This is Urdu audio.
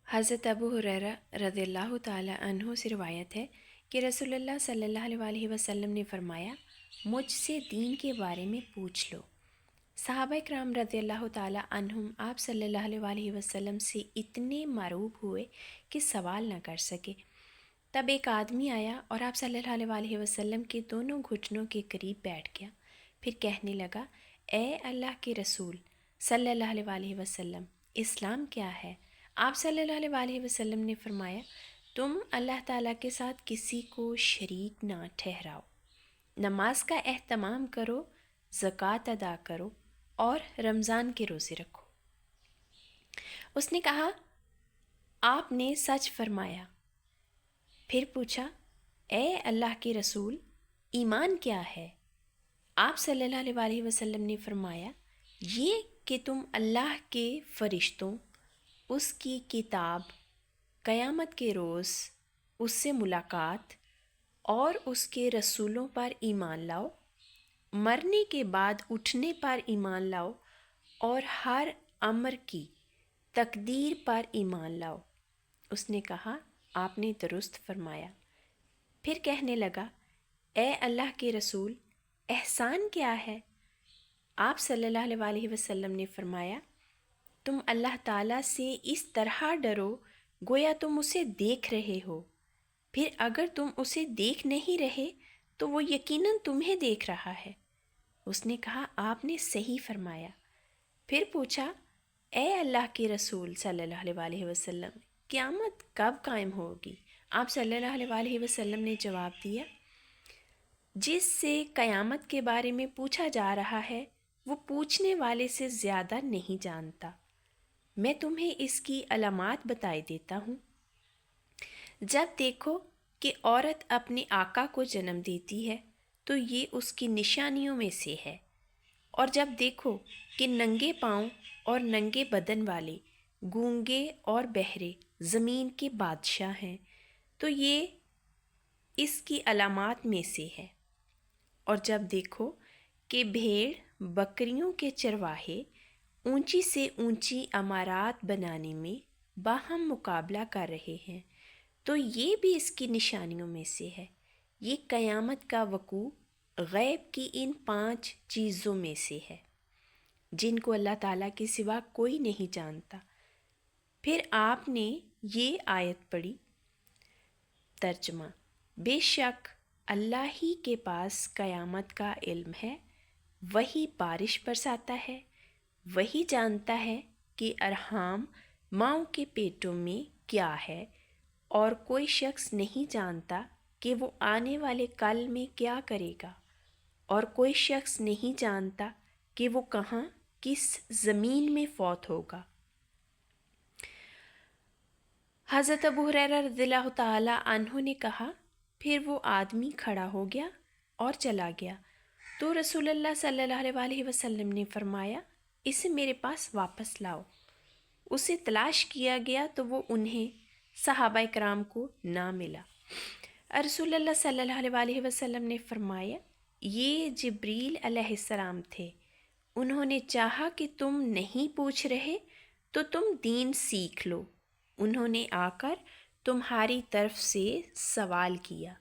حضرت ابو ہریرہ رضی اللہ تعالی عنہ سے روایت ہے کہ رسول اللہ صلی اللہ علیہ وسلم نے فرمایا، مجھ سے دین کے بارے میں پوچھ لو۔ صحابہ کرام رضی اللہ تعالی عنہم آپ صلی اللہ علیہ وسلم سے اتنے مرعوب ہوئے کہ سوال نہ کر سکے۔ تب ایک آدمی آیا اور آپ صلی اللہ علیہ وسلم کے دونوں گھٹنوں کے قریب بیٹھ گیا، پھر کہنے لگا، اے اللہ کے رسول صلی اللہ علیہ وسلم، اسلام کیا ہے؟ آپ صلی اللہ علیہ وسلم نے فرمایا، تم اللہ تعالیٰ کے ساتھ کسی کو شریک نہ ٹھہراؤ، نماز کا اہتمام کرو، زکوٰۃ ادا کرو اور رمضان کے روزے رکھو۔ اس نے کہا، آپ نے سچ فرمایا۔ پھر پوچھا، اے اللہ کے رسول، ایمان کیا ہے؟ آپ صلی اللہ علیہ وسلم نے فرمایا، یہ کہ تم اللہ کے فرشتوں، اس کی کتاب، قیامت کے روز اس سے ملاقات اور اس کے رسولوں پر ایمان لاؤ، مرنے کے بعد اٹھنے پر ایمان لاؤ اور ہر امر کی تقدیر پر ایمان لاؤ۔ اس نے کہا، آپ نے درست فرمایا۔ پھر کہنے لگا، اے اللہ کے رسول، احسان کیا ہے؟ آپ صلی اللہ علیہ وسلم نے فرمایا، تم اللہ تعالیٰ سے اس طرح ڈرو گویا تم اسے دیکھ رہے ہو، پھر اگر تم اسے دیکھ نہیں رہے تو وہ یقیناً تمہیں دیکھ رہا ہے۔ اس نے کہا، آپ نے صحیح فرمایا۔ پھر پوچھا، اے اللہ کے رسول صلی اللہ علیہ وسلم، قیامت کب قائم ہوگی؟ آپ صلی اللہ علیہ وسلم نے جواب دیا، جس سے قیامت کے بارے میں پوچھا جا رہا ہے وہ پوچھنے والے سے زیادہ نہیں جانتا۔ میں تمہیں اس کی علامات بتائے دیتا ہوں۔ جب دیکھو کہ عورت اپنے آقا کو جنم دیتی ہے تو یہ اس کی نشانیوں میں سے ہے، اور جب دیکھو کہ ننگے پاؤں اور ننگے بدن والے، گونگے اور بہرے زمین کے بادشاہ ہیں تو یہ اس کی علامات میں سے ہے، اور جب دیکھو کہ بھیڑ بکریوں کے چرواہے اونچی سے اونچی عمارات بنانے میں باہم مقابلہ کر رہے ہیں تو یہ بھی اس کی نشانیوں میں سے ہے۔ یہ قیامت کا وقوع غیب کی ان 5 چیزوں میں سے ہے جن کو اللہ تعالیٰ کے سوا کوئی نہیں جانتا۔ پھر آپ نے یہ آیت پڑھی۔ ترجمہ: بے شک اللہ ہی کے پاس قیامت کا علم ہے، وہی بارش برساتا ہے، وہی جانتا ہے کہ ارحام ماؤں کے پیٹوں میں کیا ہے، اور کوئی شخص نہیں جانتا کہ وہ آنے والے کل میں کیا کرے گا، اور کوئی شخص نہیں جانتا کہ وہ کہاں کس زمین میں فوت ہوگا۔ حضرت ابو ہریرہ رضی اللہ تعالی عنہ نے کہا، پھر وہ آدمی کھڑا ہو گیا اور چلا گیا تو رسول اللہ صلی اللہ علیہ وسلم نے فرمایا، اسے میرے پاس واپس لاؤ۔ اسے تلاش کیا گیا تو وہ انہیں صحابہ کرام کو نہ ملا۔ رسول اللہ صلی اللہ علیہ وسلم نے فرمایا، یہ جبریل علیہ السلام تھے، انہوں نے چاہا کہ تم نہیں پوچھ رہے تو تم دین سیکھ لو، انہوں نے آ کر تمہاری طرف سے سوال کیا۔